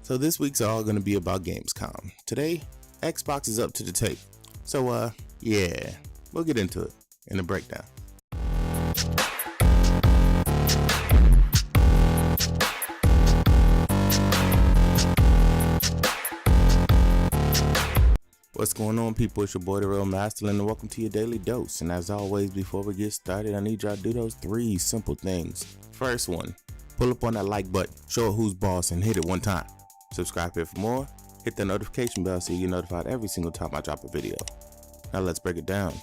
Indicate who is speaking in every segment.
Speaker 1: So this week's all going to be about Gamescom. Today, Xbox is up to the tape. So yeah, we'll get into it in the breakdown. What's going on, people? It's your boy DaRealMastalin, and welcome to your daily dose. And as always, before we get started, I need y'all to do those 3 simple things. First one, pull up on that like button, show it who's boss, and hit it one time. Subscribe here for more. Hit the notification bell so you get notified every single time I drop a video. Now let's break it down.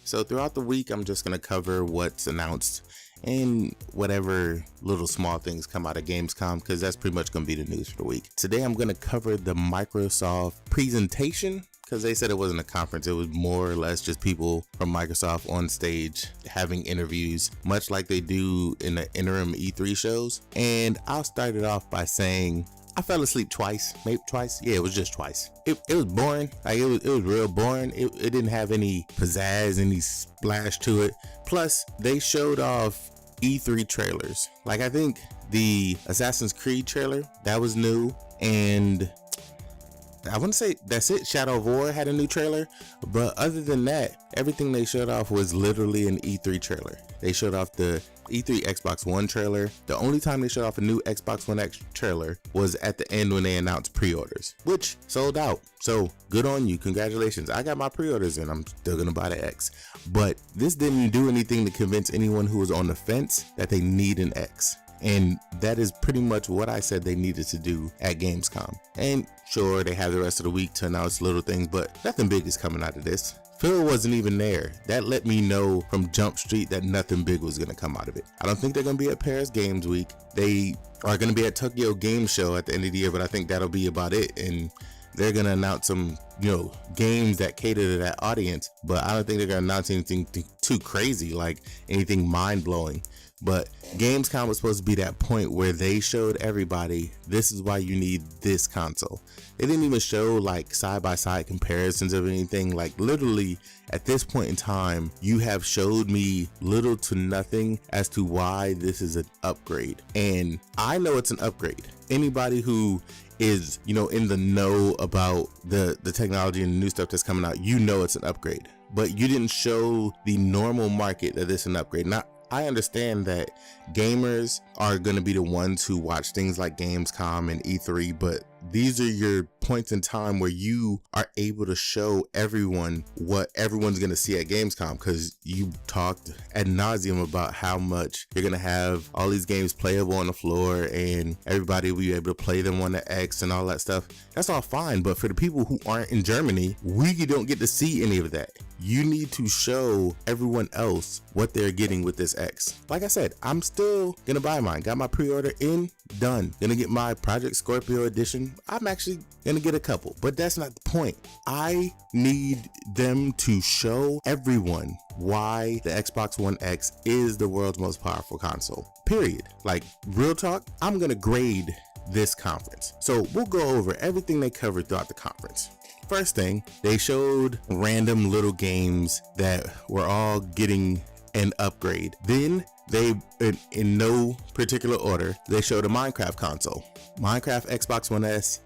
Speaker 1: So throughout the week, I'm just going to cover what's announced and whatever little small things come out of Gamescom, because that's pretty much going to be the news for the week. Today, I'm going to cover the Microsoft presentation, because they said it wasn't a conference. It was more or less just people from Microsoft on stage having interviews, much like they do in the interim E3 shows. And I'll start it off by saying I fell asleep twice, maybe twice. Yeah, it was just twice. It was boring. Like it was real boring. It didn't have any pizzazz, any splash to it. Plus, they showed off E3 trailers. Like, I think the Assassin's Creed trailer, that was new, and I want to say that's it. Shadow of War had a new trailer, but other than that, everything they showed off was literally an E3 trailer. They showed off the E3 Xbox One trailer. The only time they showed off a new Xbox One X trailer was at the end when they announced pre-orders, which sold out. So good on you. Congratulations. I got my pre-orders and I'm still gonna buy the X. But this didn't do anything to convince anyone who was on the fence that they need an X. And that is pretty much what I said they needed to do at Gamescom. And sure, they have the rest of the week to announce little things, but nothing big is coming out of this. Phil wasn't even there. That let me know from Jump Street that nothing big was going to come out of it. I don't think they're going to be at Paris Games Week. They are going to be at Tokyo Game Show at the end of the year, but I think that'll be about it. And they're going to announce some, games that cater to that audience, but I don't think they're going to announce anything too crazy, like anything mind-blowing. But Gamescom was supposed to be that point where they showed everybody, this is why you need this console. They didn't even show like side-by-side comparisons of anything. Like, literally at this point in time, you have showed me little to nothing as to why this is an upgrade. And I know it's an upgrade. Anybody who is, in the know about the technology and the new stuff that's coming out, it's an upgrade. But you didn't show the normal market that this is an upgrade. I understand that gamers are going to be the ones who watch things like Gamescom and E3, but these are your points in time where you are able to show everyone what everyone's going to see at Gamescom, because you talked ad nauseum about how much you're going to have all these games playable on the floor and everybody will be able to play them on the X and all that stuff. That's all fine, but for the people who aren't in Germany, we don't get to see any of that. You need to show everyone else what they're getting with this X. Like I said, I'm still gonna buy mine. Got my pre-order in, done. Gonna get my Project Scorpio edition. I'm actually gonna get a couple, but that's not the point. I need them to show everyone why the Xbox One X is the world's most powerful console. Period. Like, real talk, I'm gonna grade this conference. So we'll go over everything they covered throughout the conference. First thing, they showed random little games that were all getting an upgrade. Then they, in no particular order, they showed a Minecraft console. Minecraft Xbox One S.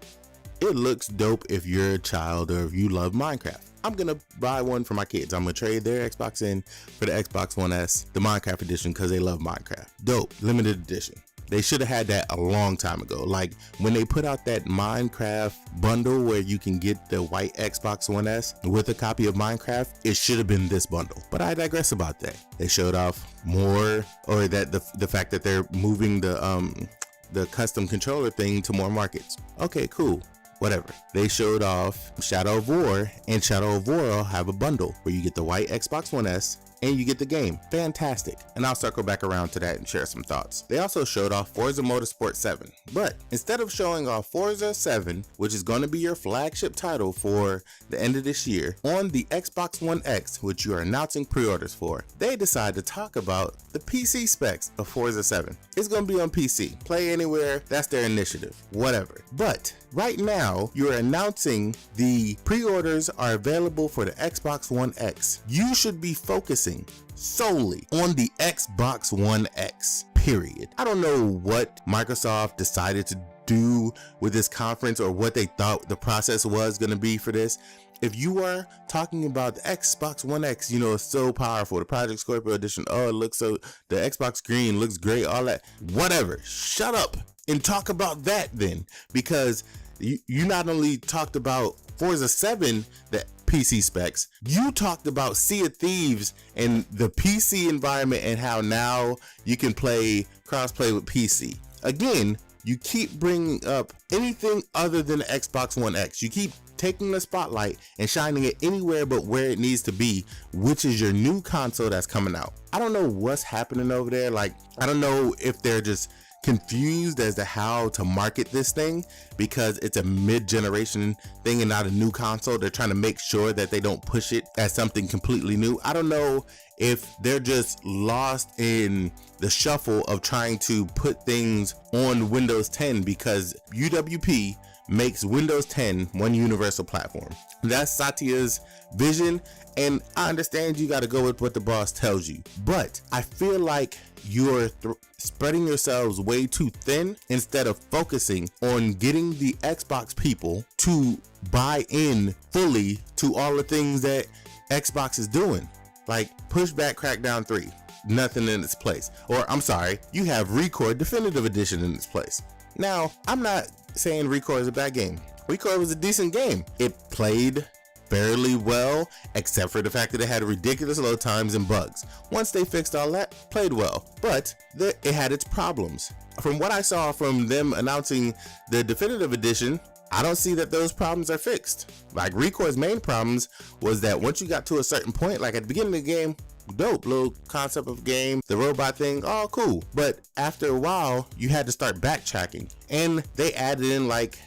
Speaker 1: It looks dope if you're a child or if you love Minecraft. I'm gonna buy one for my kids. I'm gonna trade their Xbox in for the Xbox One S, the Minecraft edition, because they love Minecraft. Dope, limited edition. They should have had that a long time ago. Like, when they put out that Minecraft bundle where you can get the white Xbox One S with a copy of Minecraft, it should have been this bundle. But I digress about that. They showed off more, or that the fact that they're moving the custom controller thing to more markets. Okay, cool. Whatever. They showed off Shadow of War, and Shadow of War will have a bundle where you get the white Xbox One S and you get the game. Fantastic. And I'll circle back around to that and share some thoughts. They also showed off Forza Motorsport 7, but instead of showing off Forza 7, which is going to be your flagship title for the end of this year, on the Xbox One X, which you are announcing pre-orders for, they decided to talk about the PC specs of Forza 7. It's going to be on PC. Play anywhere. That's their initiative. Whatever. But right now you're announcing the pre-orders are available for the Xbox One X. You should be focusing solely on the Xbox One X, period. I don't know what Microsoft decided to do with this conference or what they thought the process was going to be for this. If you are talking about the Xbox One X, you know, it's so powerful, the Project Scorpio edition, oh, it looks so, the Xbox screen looks great, all that, whatever, shut up and talk about that then, because you not only talked about Forza 7, the PC specs, you talked about Sea of Thieves and the PC environment and how now you can play crossplay with PC. Again, you keep bringing up anything other than the Xbox One X. You keep taking the spotlight and shining it anywhere but where it needs to be, which is your new console that's coming out. I don't know what's happening over there. Like, I don't know if they're just confused as to how to market this thing because it's a mid-generation thing and not a new console. They're trying to make sure that they don't push it as something completely new. I don't know if they're just lost in the shuffle of trying to put things on Windows 10 because UWP makes Windows 10 one universal platform. That's Satya's vision, and I understand you got to go with what the boss tells you, but I feel like you're spreading yourselves way too thin instead of focusing on getting the Xbox people to buy in fully to all the things that Xbox is doing. Like, push back Crackdown 3, nothing in its place. Or I'm sorry, you have Recore Definitive Edition in its place. Now, I'm not saying Recore is a bad game. Recore was a decent game. It played fairly well, except for the fact that it had ridiculous load times and bugs. Once they fixed all that, played well, but it had its problems. From what I saw from them announcing the Definitive Edition, I don't see that those problems are fixed. Like, Recore's main problems was that once you got to a certain point, like at the beginning of the game, dope little concept of game, the robot thing, all cool, but after a while you had to start backtracking, and they added in like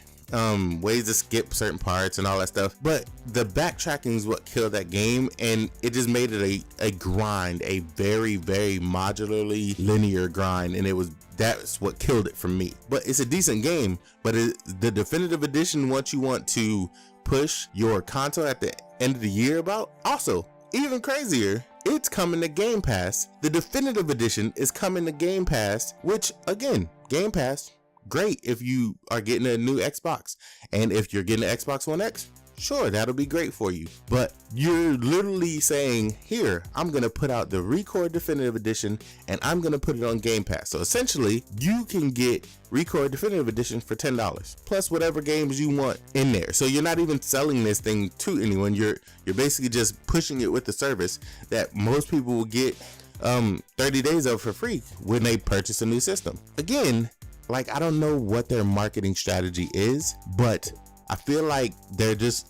Speaker 1: ways to skip certain parts and all that stuff, but the backtracking is what killed that game, and it just made it a grind, a very modularly linear grind, and that's what killed it for me. But it's a decent game, but the Definitive Edition, once you want to push your console at the end of the year about, also even crazier, it's coming to Game Pass. The Definitive Edition is coming to Game Pass, which again, Game Pass, great if you are getting a new Xbox, and if you're getting an Xbox One X, sure, that'll be great for you. But you're literally saying, here, I'm gonna put out the Recore Definitive Edition and I'm gonna put it on Game Pass. So essentially, you can get Recore Definitive Edition for $10 plus whatever games you want in there. So you're not even selling this thing to anyone. You're basically just pushing it with the service that most people will get 30 days of for free when they purchase a new system. Again, like, I don't know what their marketing strategy is, but I feel like they're just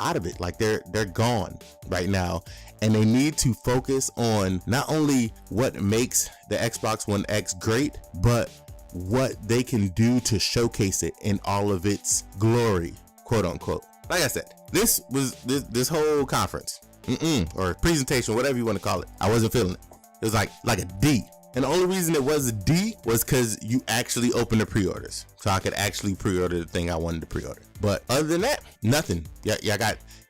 Speaker 1: out of it. Like, they're gone right now, and they need to focus on not only what makes the Xbox One X great, but what they can do to showcase it in all of its glory, quote unquote. Like I said, this whole conference or presentation, whatever you want to call it, I wasn't feeling it. It was like a D. And the only reason it was a D was because you actually opened the pre-orders. So I could actually pre-order the thing I wanted to pre-order. But other than that, nothing. Y'all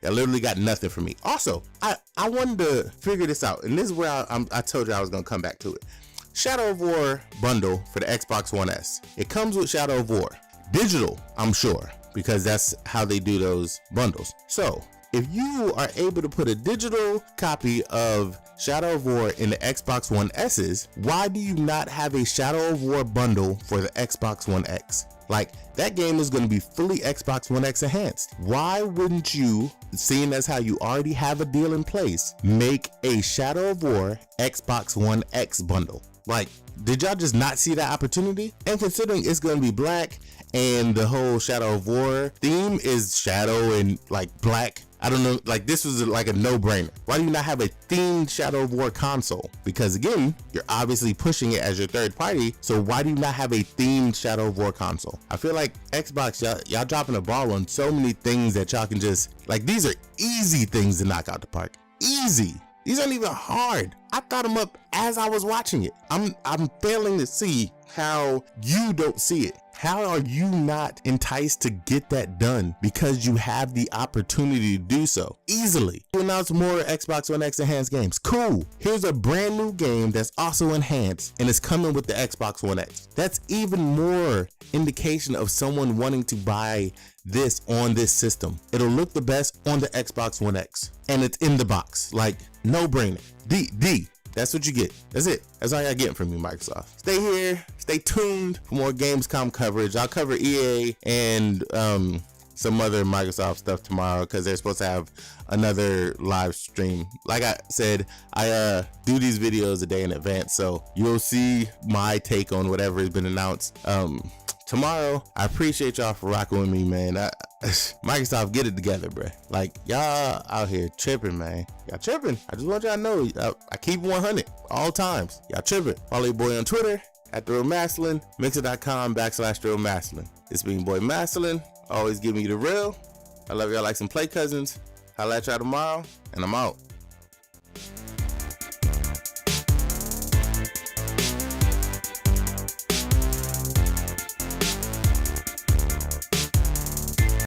Speaker 1: literally got nothing from me. Also, I wanted to figure this out. And this is where I told you I was going to come back to it. Shadow of War bundle for the Xbox One S. It comes with Shadow of War. Digital, I'm sure, because that's how they do those bundles. So if you are able to put a digital copy of Shadow of War in the Xbox One S's, why do you not have a Shadow of War bundle for the Xbox One X? Like, that game is going to be fully Xbox One X enhanced. Why wouldn't you, seeing as how you already have a deal in place, make a Shadow of War Xbox One X bundle? Like, did y'all just not see that opportunity? And considering it's going to be black and the whole Shadow of War theme is shadow and like black, I don't know, like, this was like a no-brainer. Why do you not have a themed Shadow of War console? Because again, you're obviously pushing it as your third party, so why do you not have a themed Shadow of War console? I feel like Xbox, y'all dropping the ball on so many things that y'all can just, like, these are easy things to knock out the park. Easy. These aren't even hard. I thought them up as I was watching it. I'm failing to see how you don't see it. How are you not enticed to get that done? Because you have the opportunity to do so easily. You announce more Xbox One X enhanced games. Cool. Here's a brand new game that's also enhanced and it's coming with the Xbox One X. That's even more indication of someone wanting to buy this on this system. It'll look the best on the Xbox One X and it's in the box. Like, no brainer. D. That's what you get. That's it. That's all y'all getting from me, Microsoft. Stay here. Stay tuned for more Gamescom coverage. I'll cover EA and some other Microsoft stuff tomorrow because they're supposed to have another live stream. Like I said, I do these videos a day in advance, so you'll see my take on whatever has been announced tomorrow. I appreciate y'all for rocking with me, man. Microsoft, get it together, bro. Like, y'all out here tripping, man. Y'all tripping. I just want y'all to know, I keep 100 all times. Y'all tripping. Follow your boy on Twitter at DaRealMastalin, mixer.com/DaRealMastalin. It's been boy Mastalin, always giving you the real. I love y'all like some play cousins. Holla at y'all tomorrow, and I'm out.